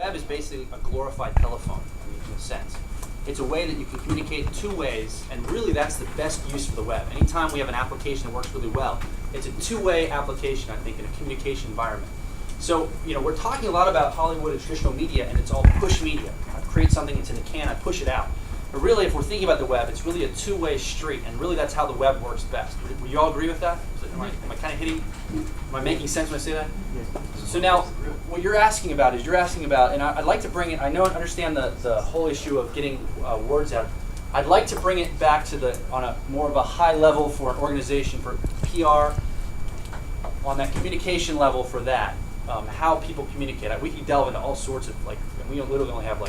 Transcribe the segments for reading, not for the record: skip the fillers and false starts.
web is basically a glorified telephone, in a sense. It's a way that you can communicate two ways, and really that's the best use for the web. Anytime we have an application that works really well, it's a two-way application, I think, in a communication environment. So, we're talking a lot about Hollywood and traditional media, and it's all push media. I create something, it's in a can, I push it out. But really, if we're thinking about the web, it's really a two-way street, and really that's how the web works best. Would you all agree with that? Am I kind of hitting, am I making sense when I say that? So now, what you're asking about, and I'd like to bring it, I know and understand the whole issue of getting words out. I'd like to bring it back to on a more of a high level for an organization, for PR, on that communication level for that, how people communicate. We could delve into all sorts of, and we literally only have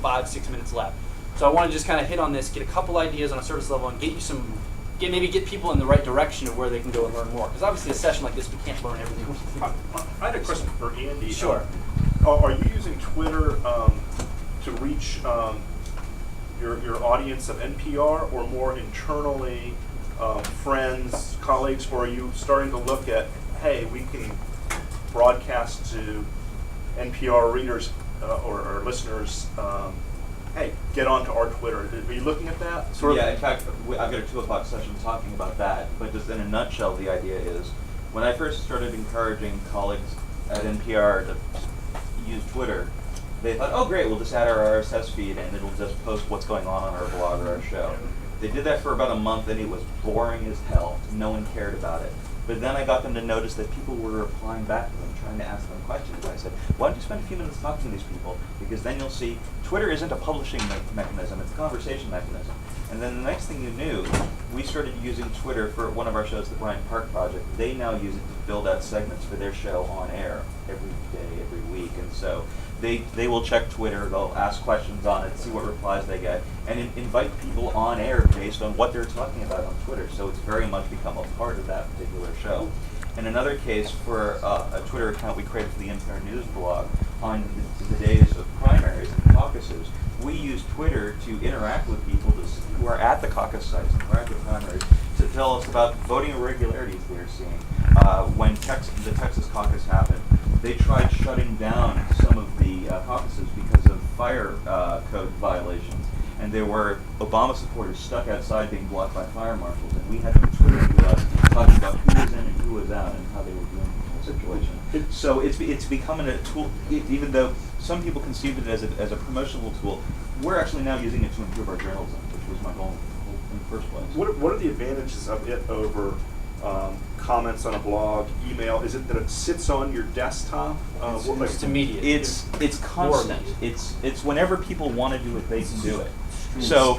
5-6 minutes left. So I want to just kind of hit on this, get a couple ideas on a service level, and maybe get people in the right direction of where they can go and learn more. Because obviously a session like this, we can't learn everything. I had a question for Andy. Sure. Are you using Twitter to reach your audience of NPR, or more internally, friends, colleagues, or are you starting to look at, hey, we can broadcast to NPR readers or listeners, hey, get onto our Twitter? Are you looking at that? Yeah, in fact, I've got a 2 o'clock session talking about that, but just in a nutshell, the idea is, when I first started encouraging colleagues at NPR to use Twitter, they thought, oh great, we'll just add our RSS feed and it'll just post what's going on our blog or our show. They did that for about a month and it was boring as hell. No one cared about it. But then I got them to notice that people were replying back to them, trying to ask them questions. I said, why don't you spend a few minutes talking to these people? Because then you'll see Twitter isn't a publishing mechanism, it's a conversation mechanism. And then the next thing you knew, we started using Twitter for one of our shows, the Bryant Park Project. They now use it to build out segments for their show on air every day, every week. And so they will check Twitter, they'll ask questions on it, see what replies they get, and invite people on air based on what they're talking about on Twitter. So it's very much become a part of that particular show. In another case, for a Twitter account we created for the NPR News blog, on the days of primaries and caucuses, we use Twitter to interact with people who are at the caucus sites and who are at the primaries to tell us about voting irregularities they're seeing. When the Texas caucus happened, they tried shutting down some of the caucuses because of fire code violations, and there were Obama supporters stuck outside being blocked by fire marshals, and we had them tweeting to us talking about who was in and who was out and how they were doing the situation. So it's becoming a tool, even though some people conceived it as a promotional tool, we're actually now using it to improve our journalism, which was my goal in the first place. What are the advantages of it over comments on a blog, email? Is it that it sits on your desktop? It's immediate. It's constant. It's whenever people want to do it, they can do it. So,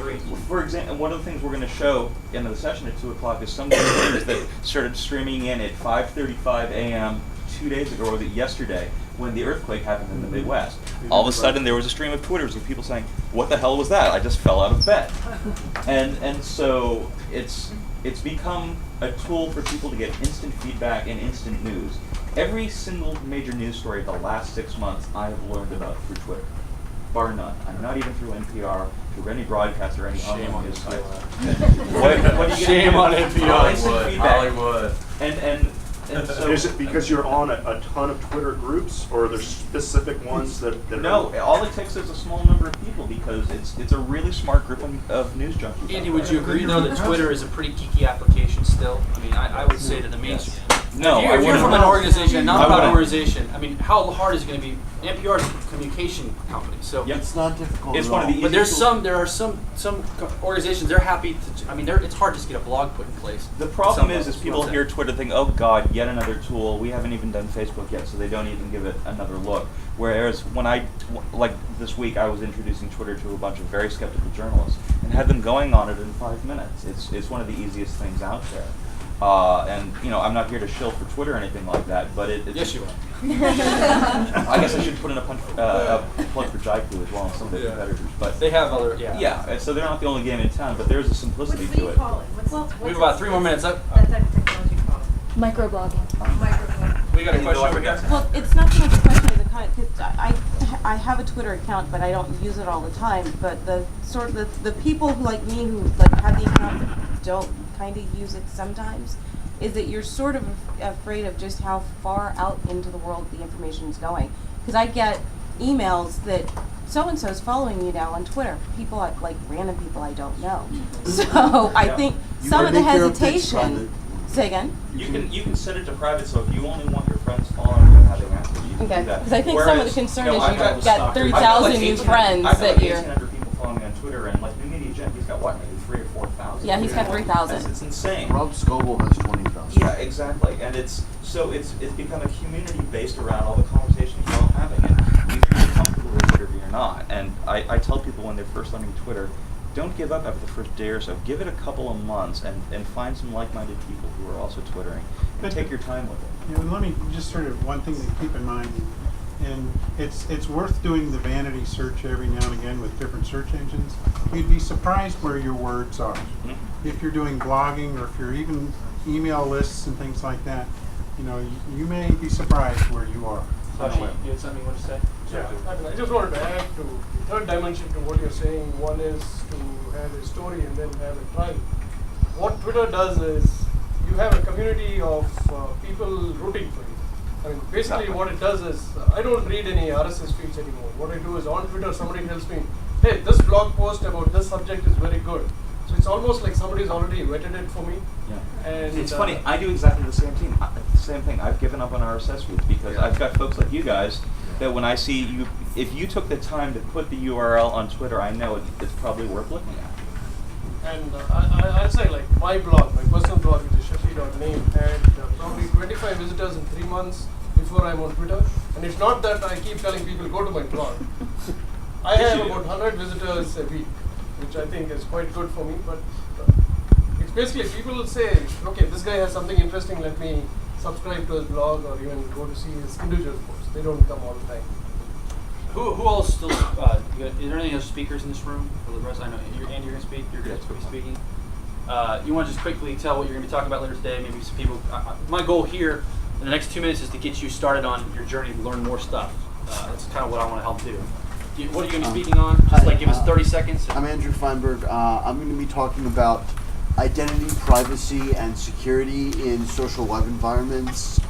for example, one of the things we're going to show in the session at 2 o'clock is some of the things that started streaming in at 5:35 a.m. 2 days ago, or was it yesterday, when the earthquake happened in the Midwest. All of a sudden, there was a stream of Twitters of people saying, "What the hell was that? I just fell out of bed." And so it's become a tool for people to get instant feedback and instant news. Every single major news story the last 6 months I have learned about through Twitter, bar none. I'm not even through NPR, through any broadcast or any online news site. What do you Shame on NPR. Hollywood. And so, is it because you're on a ton of Twitter groups, or are there specific ones that no, all it takes is a small number of people, because it's a really smart group of news junkies. Andy, would you agree though that Twitter is a pretty geeky application still? I mean, I would say to the mainstream. No, if you're from an organization, a non-profit organization, I mean, how hard is it going to be? NPR is a communication company, so it's not difficult. It's one of the but there are some organizations, they're happy to. I mean, it's hard just to get a blog put in place. The problem is people hear Twitter think, oh God, yet another tool. We haven't even done Facebook yet, so they don't even give it another look. Whereas when like this week, I was introducing Twitter to a bunch of very skeptical journalists and had them going on it in 5 minutes. It's one of the easiest things out there. And I'm not here to shill for Twitter or anything like that, but it's yes, you are. I guess I should put in a plug for Jaiku as well, and some of the competitors. But they have other, yeah. And so they're not the only game in town, but there's a simplicity What do to you it. call it? We have about 3 more minutes. That type of technology called? Microblogging. Microblogging. We got a question over here. Well, it's not so much a question of the kind, because I have a Twitter account, but I don't use it all the time. But the people who, like me, who have the account but don't kind of use it sometimes, is that you're sort of afraid of just how far out into the world the information is going. Because I get emails that so-and-so's following you now on Twitter. People, like random people I don't know. So I think You some might of the make your updates hesitation, private. say again? You can set it to private, so if you only want your friends following you and having access, you can Okay, do that. because I think some of Whereas, the concern you know, is I've you've got I've 3,000 like new 18 friends I've got that like you're. 1,800 people following me on Twitter, and like New Media Jim, he's got what, maybe 3,000 or 4,000? Yeah, he's got 3,000. It's insane. Rob Scoble has 20,000. Yeah, exactly, and it's become a community based around all the conversations we're all having, and either you're comfortable with Twitter or you're not. And I tell people when they're first learning Twitter, don't give up after the first day or so. Give it a couple of months and find some like-minded people who are also Twittering, and But- take your time with it. You know, let me just sort of one thing to keep in mind, and it's worth doing the vanity search every now and again with different search engines. You'd be surprised where your words are. If you're doing blogging or if you're even email lists and things like that, you know, you may be surprised where you are. Sashi, you had something you want to say? Yeah, I just wanted to add to the third dimension to what you're saying. One is to have a story and then have a trial. What Twitter does is you have a community of people rooting for you. I mean, basically what it does is, I don't read any RSS feeds anymore. What I do is on Twitter somebody tells me, hey, this blog post about this subject is very good. So it's almost like somebody's already vetted it for me. Yeah. And It's funny, I do exactly the same thing. I've given up on RSS feeds because I've got folks like you guys that when I see you, if you took the time to put the URL on Twitter, I know it's probably worth looking at. And I'll say, like, my blog, my personal blog, which is shafi.name, had probably 25 visitors in 3 months before I'm on Twitter. And it's not that I keep telling people, go to my blog. I have about 100 visitors a week, which I think is quite good for me. But it's basically people will say, okay, this guy has something interesting, let me subscribe to his blog or even go to see his individual posts. They don't come all the time. Who else still? Is there any other speakers in this room for the rest? I know Andy, you're going to speak. You're going to be speaking. You want to just quickly tell what you're going to be talking about later today? Maybe some people. My goal here in the next 2 minutes is to get you started on your journey to learn more stuff. That's kind of what I want to help do. What are you going to be speaking on? Just Hi, like give us 30 seconds. I'm Andrew Feinberg. I'm going to be talking about identity, privacy, and security in social web environments.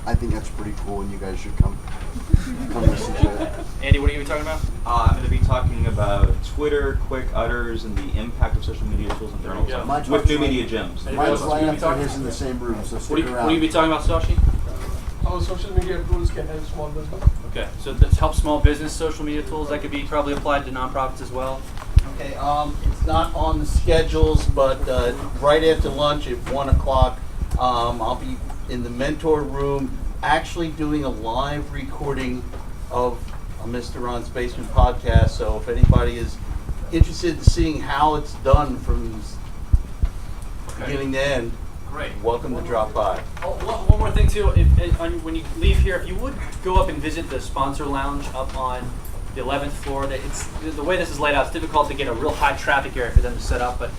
I think that's pretty cool, and you guys should come listen to it. Andy, what are you going to be talking about? I'm going to be talking about Twitter, quick utters, and the impact of social media tools and journalism Yeah. Mine's with right- New Media Gyms. Anybody Mine's else right gonna be after talking? his in the same room, so What stick are you around. going to be talking about, Sashi? How social media tools can help small business. Okay, so let's help small business social media tools. That could be probably applied to nonprofits as well. Okay, it's not on the schedules, but right after lunch at 1 o'clock, I'll be in the mentor room actually doing a live recording of a Mr. Ron's Basement podcast. So if anybody is interested in seeing how it's done from beginning to end, Great. welcome to drop by. Oh, one more thing too, when you leave here, if you would go up and visit the sponsor lounge up on the 11th floor, the way this is laid out, it's difficult to get a real high traffic area for them to set up, but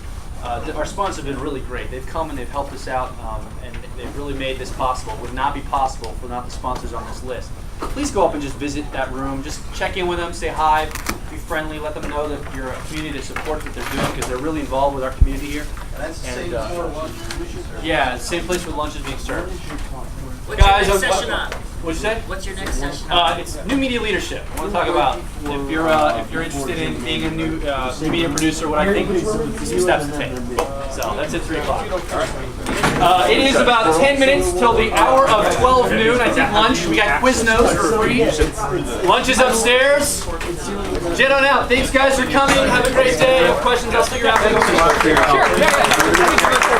our sponsors have been really great. They've come and they've helped us out, and they've really made this possible. It would not be possible for not the sponsors on this list. Please go up and just visit that room. Just check in with them, say hi, be friendly, let them know that you're a community that supports what they're doing because they're really involved with our community here. And that's the And, same floor lunch. Yeah, same place where lunch is being served. What's Guys, your next session on? What'd you say? What's your next session? It's new media leadership. I want to talk about if you're interested in being a new media producer, what I think is some steps to take. So that's at 3 o'clock. It is about 10 minutes till the hour of 12 noon. I take lunch. We got Quiznos for free. Lunch is upstairs. Jet on out. Thanks guys for coming. Have a great day. Have questions? I'll figure out. Sure. Yeah.